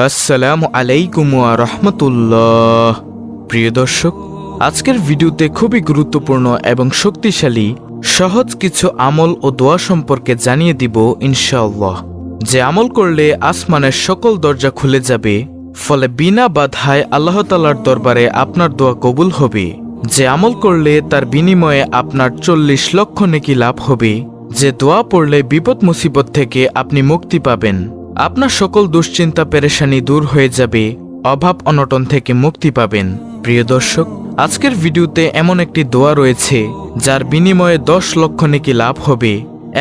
আসসালামু আলাইকুম ওয়া রাহমাতুল্লাহ। প্রিয় দর্শক, আজকের ভিডিওতে খুবই গুরুত্বপূর্ণ এবং শক্তিশালী সহজ কিছু আমল ও দোয়া সম্পর্কে জানিয়ে দিব ইনশাআল্লাহ। যে আমল করলে আসমানের সকল দরজা খুলে যাবে, ফলে বিনা বাধায় আল্লাহ তাআলার দরবারে আপনার দোয়া কবুল হবে। যে আমল করলে তার বিনিময়ে আপনার 40 লক্ষ নেকি লাভ হবে। যে দোয়া পড়লে বিপদ মুসিবত থেকে আপনি মুক্তি পাবেন, আপনার সকল দুশ্চিন্তা পেরেশানি দূর হয়ে যাবে, অভাব অনটন থেকে মুক্তি পাবেন। প্রিয় দর্শক, আজকের ভিডিওতে এমন একটি দোয়া রয়েছে যার বিনিময়ে 10 লক্ষ নেকি লাভ হবে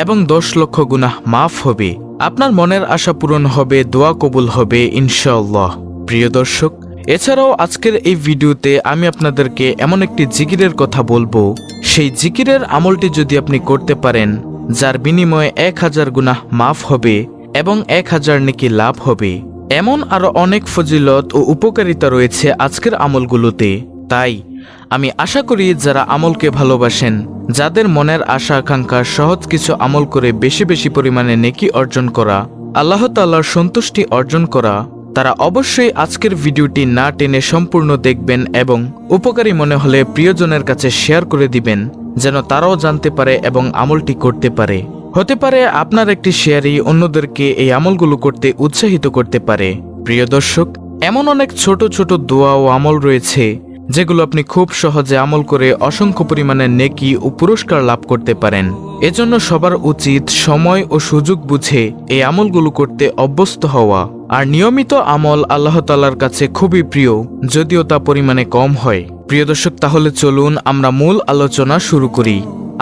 এবং 10 লক্ষ গুনাহ মাফ হবে। আপনার মনের আশা পূরণ হবে, দোয়া কবুল হবে ইনশাআল্লাহ। প্রিয় দর্শক, এছাড়াও আজকের এই ভিডিওতে আমি আপনাদেরকে এমন একটি জিকিরের কথা বলবো, সেই জিকিরের আমলটি যদি আপনি করতে পারেন, যার বিনিময়ে 1000 গুনাহ মাফ হবে এবং 1000 নেকি লাভ হবে। এমন আরো অনেক ফজিলত ও উপকারিতা রয়েছে আজকের আমলগুলোতে। তাই আমি আশা করি যারা আমলকে ভালোবাসেন, যাদের মনের আশা আকাঙ্ক্ষা সহজ কিছু আমল করে বেশি বেশি পরিমাণে নেকি অর্জন করা, আল্লাহ তাআলার সন্তুষ্টি অর্জন করা, তারা অবশ্যই আজকের ভিডিওটি না টেনে সম্পূর্ণ দেখবেন এবং উপকারী মনে হলে প্রিয়জনের কাছে শেয়ার করে দিবেন, যেন তারাও জানতে পারে এবং আমলটি করতে পারে। হতে পারে আপনার একটি শেয়ারই অন্যদেরকে এই আমলগুলো করতে উৎসাহিত করতে পারে। প্রিয় দর্শক, এমন অনেক ছোট ছোট দোয়া ও আমল রয়েছে যেগুলো আপনি খুব সহজে আমল করে অসংখ্য পরিমাণে নেকি ও পুরস্কার লাভ করতে পারেন। এজন্য সবার উচিত সময় ও সুযোগ বুঝে এই আমলগুলো করতে অভ্যস্ত হওয়া। আর নিয়মিত আমল আল্লাহ তাআলার কাছে খুবই প্রিয়, যদিও তা পরিমাণে কম হয়। প্রিয় দর্শক, তাহলে চলুন আমরা মূল আলোচনা শুরু করি।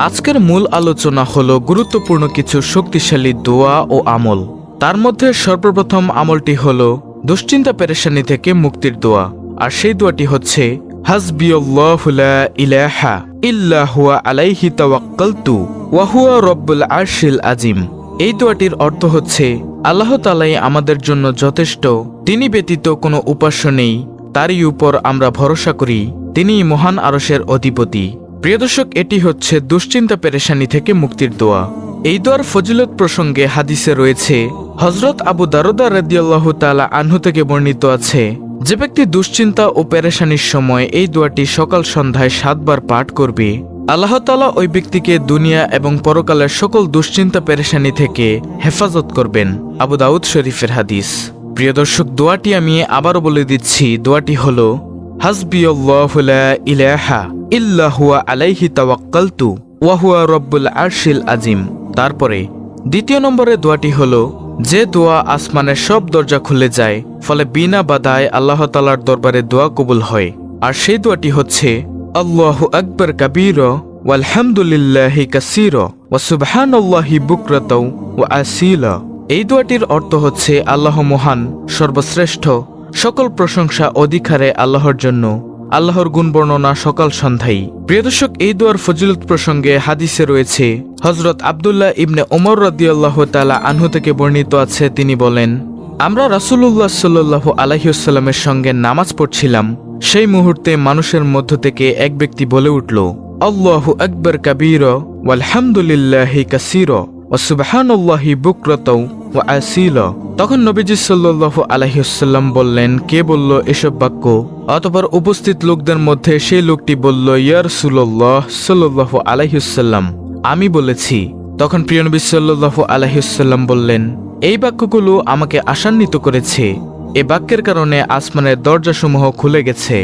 আজকের মূল আলোচনা হলো গুরুত্বপূর্ণ কিছু শক্তিশালী দোয়া ও আমল। তার মধ্যে সর্বপ্রথম আমলটি হলো দুশ্চিন্তা পেরেশানি থেকে মুক্তির দোয়া। আর সেই দোয়াটি হচ্ছে হাসবিয়াল্লাহু লা ইলাহা ইল্লা হুয়া আলাইহি তাওয়াক্কালতু ওয়া হুয়া রব্বুল আরশিল আজিম। এই দোয়াটির অর্থ হচ্ছে আল্লাহ তাআলাই আমাদের জন্য যথেষ্ট, তিনি ব্যতীত কোনো উপাস্য নেই, তারই উপর আমরা ভরসা করি, তিনিই মহান আরশের অধিপতি। প্রিয় দর্শক, এটি হচ্ছে দুশ্চিন্তা পেরেশানি থেকে মুক্তির দোয়া। এই দোয়ার ফজিলত প্রসঙ্গে হাদিসে রয়েছে, হযরত আবু দারদা রাদিয়াল্লাহু তাআলা আনহু থেকে বর্ণিত আছে, যে ব্যক্তি দুশ্চিন্তা ও পেরেশানির সময় এই দোয়াটি সকাল সন্ধ্যায় 7 বার পাঠ করবে, আল্লাহ তাআলা ওই ব্যক্তিকে দুনিয়া এবং পরকালের সকল দুশ্চিন্তা পেরেশানি থেকে হেফাজত করবেন। আবু দাউদ শরীফের হাদিস। প্রিয় দর্শক, দোয়াটি আমি আবারও বলে দিচ্ছি। দোয়াটি হলো হাসবিয়াল্লাহু লা ইলাহা ইল্লা হুয়া আলাইহি তাওয়াক্কালতু ওয়া হুয়া রব্বুল আরশিল আজিম। তারপরে দ্বিতীয় নম্বরে দোয়াটি হলো, যে দোয়া আসমানের সব দরজা খুলে যায়, ফলে বিনা বাধায় আল্লাহ তাআলার দরবারে দোয়া কবুল হয়। আর সেই দোয়াটি হচ্ছে আল্লাহু আকবার কাবীরা ওয়ালহামদুলিল্লাহি কাসীরা ওয়া সুবহানাল্লাহি বুকরাতাও ওয়া আসীলা। এই দোয়াটির অর্থ হচ্ছে আল্লাহ মহান, সর্বশ্রেষ্ঠ, সকল প্রশংসা অধিকারে আল্লাহর জন্য, আল্লাহর গুণ বর্ণনা সকাল সন্ধ্যায়। প্রিয় দর্শক, এই দোয়ার ফজিলত প্রসঙ্গে হাদিসে রয়েছে, হযরত আব্দুল্লাহ ইবনে ওমর রাদিয়াল্লাহু তাআলা আনহু থেকে বর্ণিত আছে, তিনি বলেন, আমরা রাসূলুল্লাহ সাল্লাল্লাহু আলাইহি ওয়াসাল্লামের সঙ্গে নামাজ পড়ছিলাম। সেই মুহূর্তে মানুষের মধ্য থেকে এক ব্যক্তি বলে উঠল, আল্লাহু আকবার কাবীরা ওয়ালহামদুলিল্লাহি কাসীরা ওয়া সুবহানাল্লাহি বুকরাতাও ওয়া আসীলা। তখন নবীজি সাল্লাল্লাহু আলাইহি ওয়াসাল্লাম বললেন, কে বলল এসব বাক্য? অতঃপর উপস্থিত লোকদের মধ্যে সেই লোকটি বলল, ইয়া রাসূলুল্লাহ সাল্লাল্লাহু আলাইহি ওয়াসাল্লাম, আমি বলেছি। তখন প্রিয় নবী সাল্লাল্লাহু আলাইহি ওয়াসাল্লাম বললেন, এই বাক্যগুলো আমাকে আশান্বিত করেছে। এ বাক্যের কারণে আসমানের দরজাসমূহ খুলে গেছে।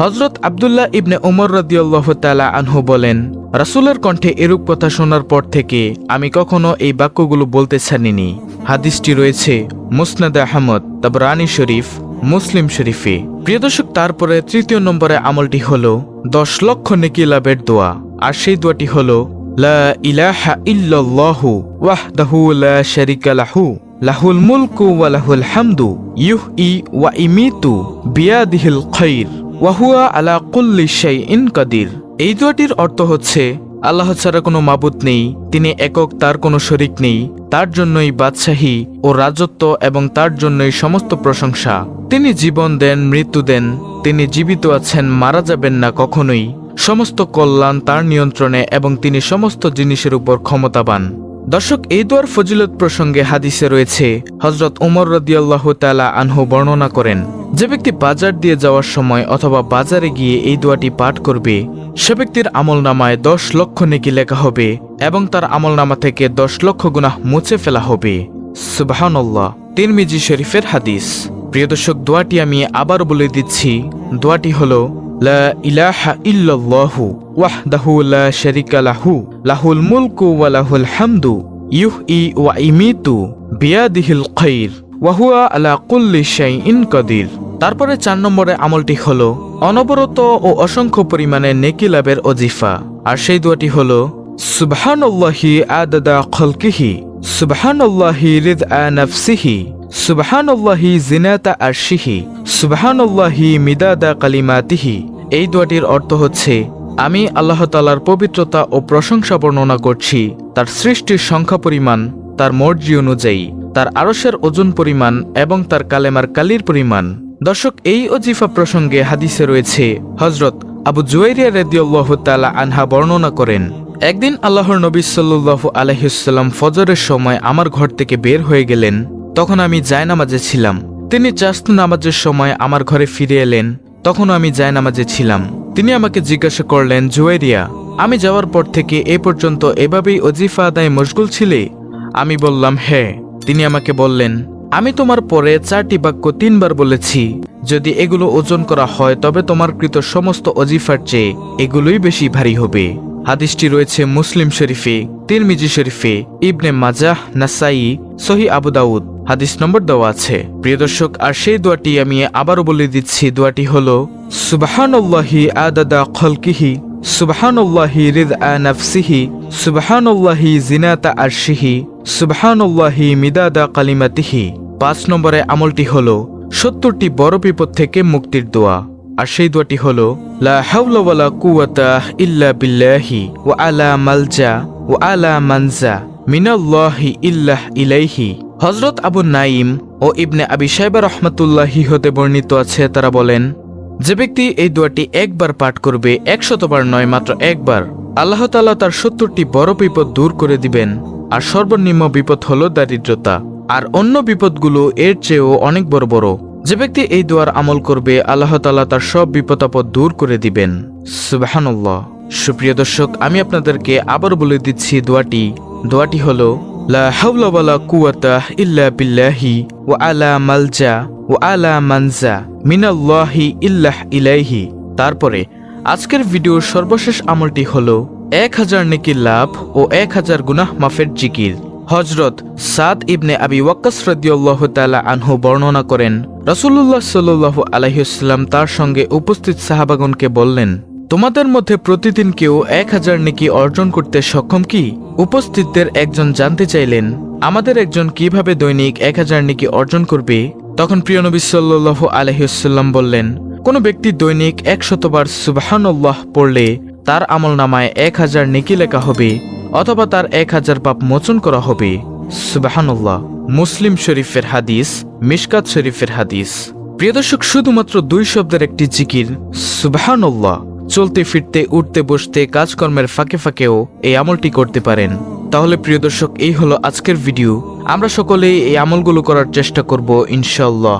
হযরত আব্দুল্লাহ ইবনে ওমর রাদিয়াল্লাহু তাআলা আনহু বলেন, রাসূলের কণ্ঠে এরূপ কথা শোনার পর থেকে আমি কখনো এই বাক্যগুলো বলতে ছাড়িনি। হাদিসটি রয়েছে মুসনাদে আহমদ, তাবরানী শরীফ, মুসলিম শরীফে। প্রিয় দর্শক, তারপরে তৃতীয় নম্বরে আমলটি হলো 10 লক্ষ নেকি লাভের দোয়া। আর সেই দোয়াটি হলো লা ইলাহা ইল্লাল্লাহু ওয়াহদাহু লা শারীকা লাহু লাহুল মুলকু ওয়া লাহুল হামদু ইউহয়ি ওয়া ইমিতু বিয়াদিহিল খায়র ওয়া হুয়া আলা কুল্লি শাইইন কাদির। এই দোয়াটির অর্থ হচ্ছে, আল্লাহ ছাড়া কোনো মাবুদ নেই, তিনি একক, তার কোনো শরিক নেই, তার জন্যই বাদশাহী ও রাজত্ব এবং তার জন্যই সমস্ত প্রশংসা। তিনি জীবন দেন, মৃত্যু দেন, তিনি জীবিত আছেন, মারা যাবেন না কখনোই। সমস্ত কল্যাণ তার নিয়ন্ত্রণে এবং তিনি সমস্ত জিনিসের উপর ক্ষমতাবান। দর্শক, এই দোয়ার ফজিলত প্রসঙ্গে হাদিসে রয়েছে, হযরত ওমর রাদিয়াল্লাহু তাআলা আনহু বর্ণনা করেন, যে ব্যক্তি বাজার দিয়ে যাওয়ার সময় অথবা বাজারে গিয়ে এই দোয়াটি পাঠ করবে, সে ব্যক্তির আমলনামায় 10 লক্ষ নেকি লেখা হবে এবং তার আমলনামা থেকে 10 লক্ষ গুনাহ মুছে ফেলা হবে। সুবহানাল্লাহ। তিরমিজি শরীফের হাদিস। প্রিয় দর্শক, দোয়াটি আমি আবার বলে দিচ্ছি। দোয়াটি হলো, লা ইলাহা ইল্লাল্লাহু ওয়াহদাহু লা শারীকা লাহু লাহুল মুলকু ওয়া লাহুল হামদু ইউহয়ি ওয়া ইমিতু বিয়াদিহিল খায়র ওয়া হুয়া আলা কুল্লি শাইইন কাদির। তারপরে 4 নম্বরে আমলটি হলো অনবরত ও অসংখ্য পরিমাণে নেকি লাভের ওজিফা। আর সেই দোয়াটি হলো, সুবহানাল্লাহি আদাদা খালকিহি সুবহানাল্লাহি রিদআ নাফসিহি সুবহানাল্লাহি জিনাতা আরশিহি সুবহানাল্লাহি মিদাদা কালিমাতিহি। এই দোয়াটির অর্থ হচ্ছে, আমি আল্লাহ তাআলার পবিত্রতা ও প্রশংসা বর্ণনা করছি তার সৃষ্টির সংখ্যা পরিমাণ, তার মর্জি অনুযায়ী, তার আরশের ওজন পরিমাণ এবং তার কালেমার কালির পরিমাণ। দর্শক, এই ওজিফা প্রসঙ্গে হাদিসে রয়েছে, হযরত আবু জুয়াইরিয়া রাদিয়াল্লাহু তাআলা আনহা বর্ণনা করেন, একদিন আল্লাহর নবী সাল্লাল্লাহু আলাইহি ওয়াসাল্লাম ফজরের সময় আমার ঘর থেকে বের হয়ে গেলেন। তখন আমি জায়নামাজে ছিলাম। তিনি চাশত নামাজের সময় আমার ঘরে ফিরে এলেন। তখনও আমি জায়নামাজে ছিলাম। তিনি আমাকে জিজ্ঞাসা করলেন, জুয়াইরিয়া, আমি যাওয়ার পর থেকে এ পর্যন্ত এভাবেই ওজিফা আদায় মশগুল ছিলে? আমি বললাম, হ্যাঁ। তিনি আমাকে বললেন, আমি তোমার পরে 4টি বাক্য 3 বার বলেছি। যদি এগুলো ওজন করা হয় তবে তোমার কৃত সমস্ত ওজিফার চেয়ে এগুলোই বেশি ভারী হবে। হাদিসটি রয়েছে মুসলিম শরীফে, তিরমিজি শরীফে, ইবনে মাজাহ, নাসাই, সহিহ আবু দাউদ। হাদিস নম্বর দেওয়া আছে। প্রিয় দর্শক, আর সেই দোয়াটি আমি আবারও বলে দিচ্ছি। দোয়াটি হলো, সুবহানাল্লাহি আদাদা খালকিহি সুবহানাল্লাহি রিদআ নাফসিহি সুবহানাল্লাহি জিনাতা আরশিহি সুবহানাল্লাহি মিদাদা কালিমাতিহি। 5 নম্বরে আমলটি হলো 70টি বড় বিপদ থেকে মুক্তির দোয়া। আর সেই দোয়াটি হলো, লা হাওলা ওয়ালা কুওয়াতা ইল্লা বিল্লাহি ওয়া আলা মালজা ওয়া আলা মানজা মিনাল্লাহি ইল্লা ইলাইহি। হযরত আবু নাঈম ও ইবনে আবি শাইবা রাহমাতুল্লাহি হতে বর্ণিত আছে, তারা বলেন, যে ব্যক্তি এই দোয়াটি একবার পাঠ করবে, 100 বার নয়, মাত্র একবার, আল্লাহ তাআলা তার 70টি বড় বিপদ দূর করে দিবেন। আর সর্বনিম্ন বিপদ হলো দারিদ্রতা, আর অন্য বিপদগুলো এর চেয়েও অনেক বড় বড়। যে ব্যক্তি এই দোয়ার আমল করবে, আল্লাহ তাআলা তার সব বিপদ-আপদ দূর করে দিবেন। সুবহানাল্লাহ। সুপ্রিয় দর্শক, আমি আপনাদেরকে আবার বলে দিচ্ছি দোয়াটি হলো, লা হাওলা ওয়ালা কুওয়াতা ইল্লা বিল্লাহি ওয়া আলা মালজা ওয়া আলা মানজা মিনাল্লাহি ইল্লা ইলাইহি। তারপরে আজকের ভিডিওর সর্বশেষ আমলটি হলো 1000 নেকির লাভ ও 1000 গুনাহ মাফের জিকির। হযরত সাদ ইবনে আবি ওয়াক্কাস রাদিয়াল্লাহু তাআলা আনহু বর্ণনা করেন, রাসূলুল্লাহ সাল্লাল্লাহু আলাইহি ওয়াসাল্লাম তার সঙ্গে উপস্থিত সাহাবাগণকে বললেন, তোমাদের মধ্যে প্রতিদিন কেউ 1000 নেকি অর্জন করতে সক্ষম কি? উপস্থিতদের একজন জানতে চাইলেন, আমাদের একজন কিভাবে দৈনিক 1000 নেকি অর্জন করবে? তখন প্রিয় নবী সাল্লাল্লাহু আলাইহি ওয়াসাল্লাম বললেন, কোন ব্যক্তি দৈনিক 100 বার সুবহানাল্লাহ পড়লে তার আমলনামায় 1000 নেকি লেখা হবে, অথবা তার 1000 পাপ মোচন করা হবে। সুবহানাল্লাহ। মুসলিম শরীফের হাদিস, মিশকাত শরীফের হাদিস। প্রিয় দর্শক, শুধুমাত্র 2 শব্দের একটি জিকির সুবহানাল্লাহ। চলতে ফিরতে, উঠতে বসতে, কাজকর্মের ফাঁকে ফাঁকেও এই আমলটি করতে পারেন। তাহলে প্রিয় দর্শক, এই হলো আজকের ভিডিও। আমরা সকলেই এই আমলগুলো করার চেষ্টা করব ইনশাআল্লাহ।